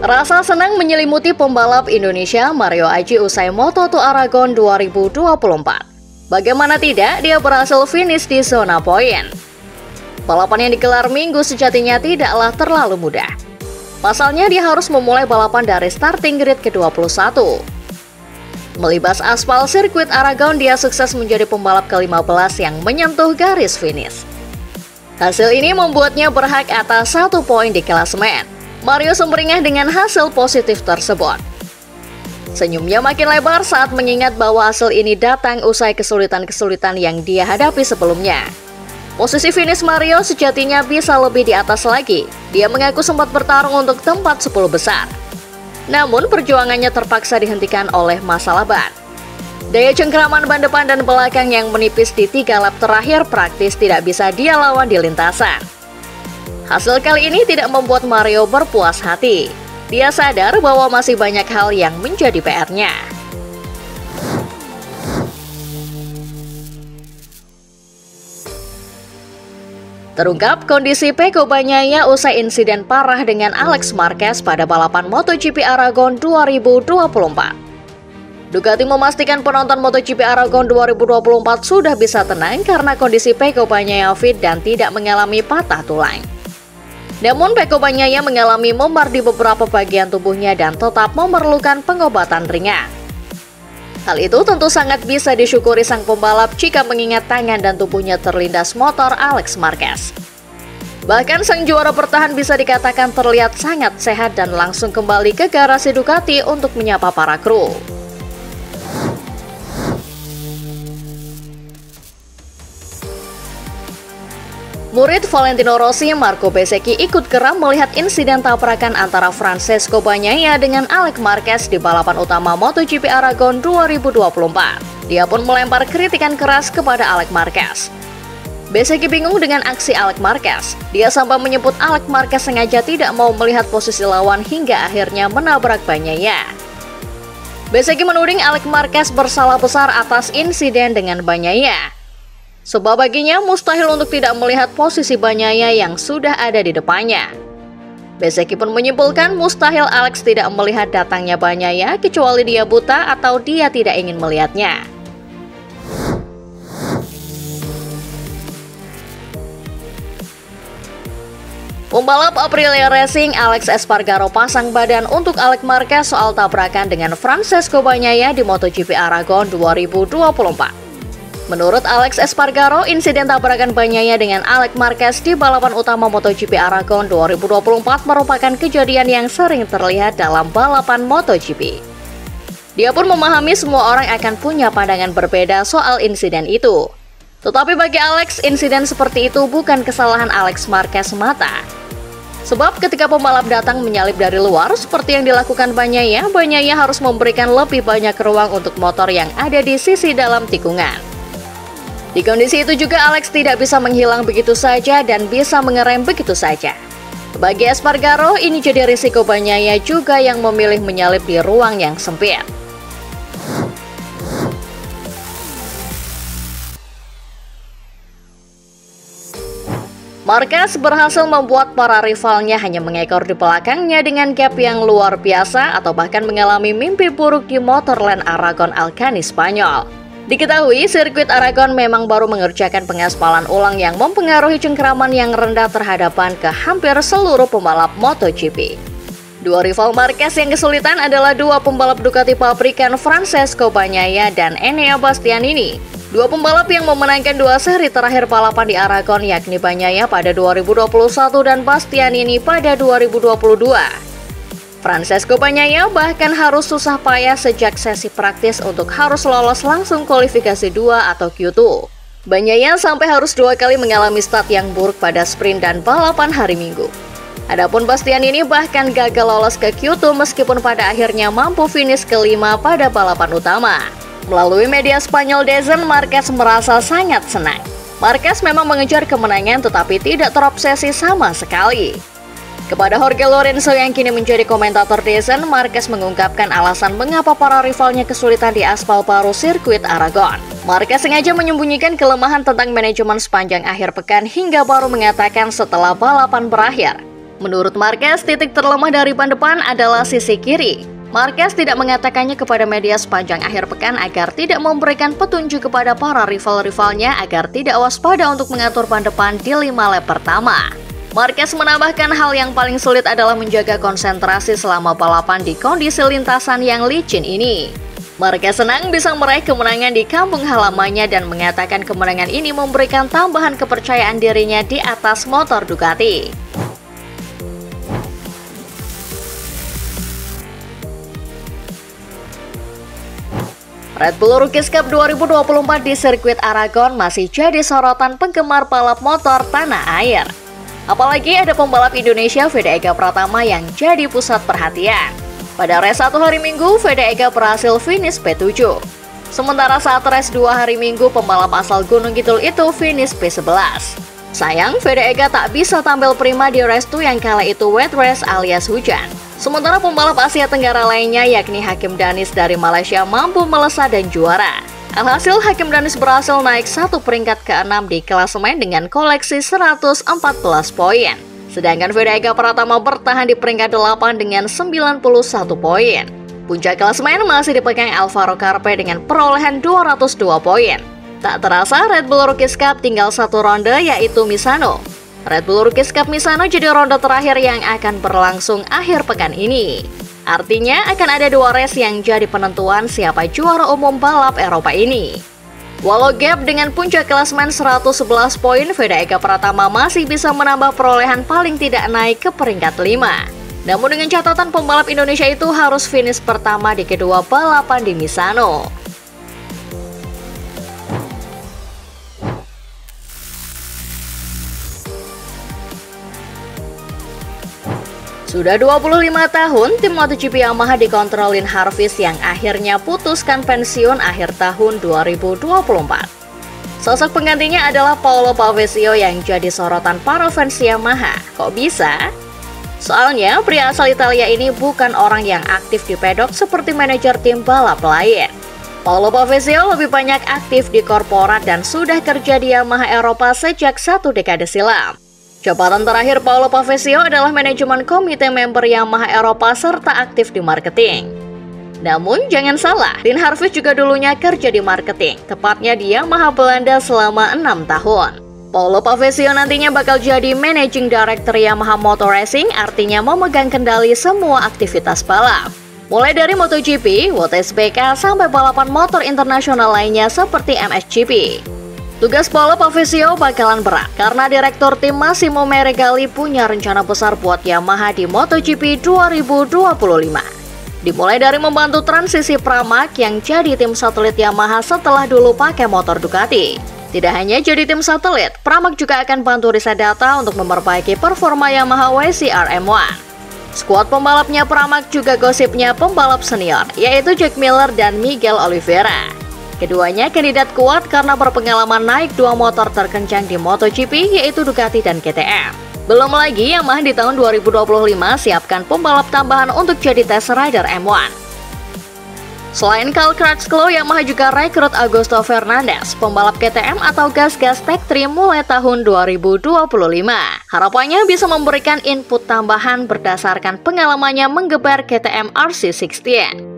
Rasa senang menyelimuti pembalap Indonesia Mario Aji usai Moto2 Aragon 2024. Bagaimana tidak, dia berhasil finish di zona poin. Balapan yang digelar Minggu sejatinya tidaklah terlalu mudah. Pasalnya dia harus memulai balapan dari starting grid ke-21. Melibas aspal sirkuit Aragon, dia sukses menjadi pembalap ke-15 yang menyentuh garis finish. Hasil ini membuatnya berhak atas 1 poin di klasemen. Mario sumringah dengan hasil positif tersebut. Senyumnya makin lebar saat mengingat bahwa hasil ini datang usai kesulitan-kesulitan yang dia hadapi sebelumnya. Posisi finish Mario sejatinya bisa lebih di atas lagi. Dia mengaku sempat bertarung untuk tempat 10 besar. Namun perjuangannya terpaksa dihentikan oleh masalah ban. Daya cengkraman ban depan dan belakang yang menipis di 3 lap terakhir praktis tidak bisa dia lawan di lintasan. Hasil kali ini tidak membuat Mario berpuas hati. Dia sadar bahwa masih banyak hal yang menjadi PR-nya. Terungkap kondisi Pecco Bagnaia usai insiden parah dengan Alex Marquez pada balapan MotoGP Aragon 2024. Ducati memastikan penonton MotoGP Aragon 2024 sudah bisa tenang karena kondisi Pecco Bagnaia fit dan tidak mengalami patah tulang. Namun Pecco Bagnaia mengalami memar di beberapa bagian tubuhnya dan tetap memerlukan pengobatan ringan. Hal itu tentu sangat bisa disyukuri sang pembalap jika mengingat tangan dan tubuhnya terlindas motor Alex Marquez. Bahkan sang juara bertahan bisa dikatakan terlihat sangat sehat dan langsung kembali ke garasi Ducati untuk menyapa para kru. Murid Valentino Rossi, Marco Bezzecchi ikut geram melihat insiden tabrakan antara Francesco Bagnaia dengan Alex Marquez di balapan utama MotoGP Aragon 2024. Dia pun melempar kritikan keras kepada Alex Marquez. Bezzecchi bingung dengan aksi Alex Marquez. Dia sampai menyebut Alex Marquez sengaja tidak mau melihat posisi lawan hingga akhirnya menabrak Bagnaia. Bezzecchi menuding Alex Marquez bersalah besar atas insiden dengan Bagnaia. Sebab baginya mustahil untuk tidak melihat posisi Bagnaia yang sudah ada di depannya. Bezzecchi pun menyimpulkan mustahil Alex tidak melihat datangnya Bagnaia kecuali dia buta atau dia tidak ingin melihatnya. Pembalap Aprilia Racing Alex Espargaro pasang badan untuk Alex Marquez soal tabrakan dengan Francesco Bagnaia di MotoGP Aragon 2024. Menurut Alex Espargaro, insiden tabrakan Bagnaia dengan Alex Marquez di balapan utama MotoGP Aragon 2024 merupakan kejadian yang sering terlihat dalam balapan MotoGP. Dia pun memahami semua orang akan punya pandangan berbeda soal insiden itu. Tetapi bagi Alex, insiden seperti itu bukan kesalahan Alex Marquez semata. Sebab ketika pembalap datang menyalip dari luar seperti yang dilakukan Bagnaia, Bagnaia harus memberikan lebih banyak ruang untuk motor yang ada di sisi dalam tikungan. Di kondisi itu juga Alex tidak bisa menghilang begitu saja dan bisa mengerem begitu saja. Bagi Espargaro, ini jadi risiko Bagnaia juga yang memilih menyalip di ruang yang sempit. Marquez berhasil membuat para rivalnya hanya mengekor di belakangnya dengan gap yang luar biasa atau bahkan mengalami mimpi buruk di Motorland Aragon Alcanis Spanyol. Diketahui, sirkuit Aragon memang baru mengerjakan pengaspalan ulang yang mempengaruhi cengkraman yang rendah terhadapan ke hampir seluruh pembalap MotoGP. Dua rival Marquez yang kesulitan adalah dua pembalap Ducati pabrikan Francesco Bagnaia dan Enea Bastianini. Dua pembalap yang memenangkan 2 seri terakhir balapan di Aragon yakni Bagnaia pada 2021 dan Bastianini pada 2022. Francesco Bagnaia bahkan harus susah payah sejak sesi praktis untuk harus lolos langsung kualifikasi 2 atau Q2. Bagnaia sampai harus 2 kali mengalami start yang buruk pada sprint dan balapan hari Minggu. Adapun Bastianini bahkan gagal lolos ke Q2 meskipun pada akhirnya mampu finish ke-5 pada balapan utama. Melalui media Spanyol DAZN, Marquez merasa sangat senang. Marquez memang mengejar kemenangan tetapi tidak terobsesi sama sekali. Kepada Jorge Lorenzo yang kini menjadi komentator DAZN, Marquez mengungkapkan alasan mengapa para rivalnya kesulitan di aspal baru sirkuit Aragon. Marquez sengaja menyembunyikan kelemahan tentang manajemen sepanjang akhir pekan hingga baru mengatakan setelah balapan berakhir. Menurut Marquez, titik terlemah dari ban depan adalah sisi kiri. Marquez tidak mengatakannya kepada media sepanjang akhir pekan agar tidak memberikan petunjuk kepada para rival-rivalnya agar tidak waspada untuk mengatur ban depan di 5 lap pertama. Marquez menambahkan hal yang paling sulit adalah menjaga konsentrasi selama balapan di kondisi lintasan yang licin ini. Marquez senang bisa meraih kemenangan di kampung halamannya dan mengatakan kemenangan ini memberikan tambahan kepercayaan dirinya di atas motor Ducati. Red Bull Rookies Cup 2024 di sirkuit Aragon masih jadi sorotan penggemar balap motor tanah air. Apalagi ada pembalap Indonesia Veda Ega Pratama yang jadi pusat perhatian. Pada race 1 hari Minggu, Veda Ega berhasil finish P7. Sementara saat race 2 hari Minggu, pembalap asal Gunung Kidul itu finish P11. Sayang, Veda Ega tak bisa tampil prima di race 2 yang kala itu wet race alias hujan. Sementara pembalap Asia Tenggara lainnya yakni Hakim Danis dari Malaysia mampu melesat dan juara. Alhasil Hakim Danis berhasil naik 1 peringkat ke-6 di klasemen dengan koleksi 114 poin. Sedangkan Veda Ega Pratama bertahan di peringkat 8 dengan 91 poin. Puncak klasemen masih dipegang Alvaro Carpe dengan perolehan 202 poin. Tak terasa Red Bull Rookies Cup tinggal 1 ronde yaitu Misano. Red Bull Rookies Cup Misano jadi ronde terakhir yang akan berlangsung akhir pekan ini. Artinya akan ada 2 race yang jadi penentuan siapa juara umum balap Eropa ini. Walau gap dengan puncak klasemen 111 poin, Veda Ega Pratama masih bisa menambah perolehan paling tidak naik ke peringkat 5. Namun dengan catatan pembalap Indonesia itu harus finish pertama di kedua balapan di Misano. Sudah 25 tahun, tim MotoGP Yamaha dikontrolin Harvis yang akhirnya putuskan pensiun akhir tahun 2024. Sosok penggantinya adalah Paolo Pavesio yang jadi sorotan para fans Yamaha. Kok bisa? Soalnya, pria asal Italia ini bukan orang yang aktif di pedok seperti manajer tim balap lain. Paolo Pavesio lebih banyak aktif di korporat dan sudah kerja di Yamaha Eropa sejak 1 dekade silam. Jabatan terakhir Paolo Pavesio adalah manajemen komite member Yamaha Eropa serta aktif di marketing. Namun jangan salah, Dean Harvis juga dulunya kerja di marketing, tepatnya di Yamaha Belanda selama 6 tahun. Paolo Pavesio nantinya bakal jadi Managing Director Yamaha Motor Racing, artinya memegang kendali semua aktivitas balap. Mulai dari MotoGP, WTSBK, sampai balapan motor internasional lainnya seperti MXGP. Tugas Paolo Pavesio bakalan berat karena direktur tim Massimo Meregali punya rencana besar buat Yamaha di MotoGP 2025. Dimulai dari membantu transisi Pramac yang jadi tim satelit Yamaha setelah dulu pakai motor Ducati. Tidak hanya jadi tim satelit, Pramac juga akan bantu riset data untuk memperbaiki performa Yamaha YCR M1. Skuad pembalapnya Pramac juga gosipnya pembalap senior, yaitu Jack Miller dan Miguel Oliveira. Keduanya kandidat kuat karena berpengalaman naik 2 motor terkencang di MotoGP yaitu Ducati dan KTM. Belum lagi Yamaha di tahun 2025 siapkan pembalap tambahan untuk jadi test rider M1. Selain Cal Crutchlow, Yamaha juga rekrut Augusto Fernandez, pembalap KTM atau gas-gas Tech 3 mulai tahun 2025. Harapannya bisa memberikan input tambahan berdasarkan pengalamannya menggeber KTM RC16.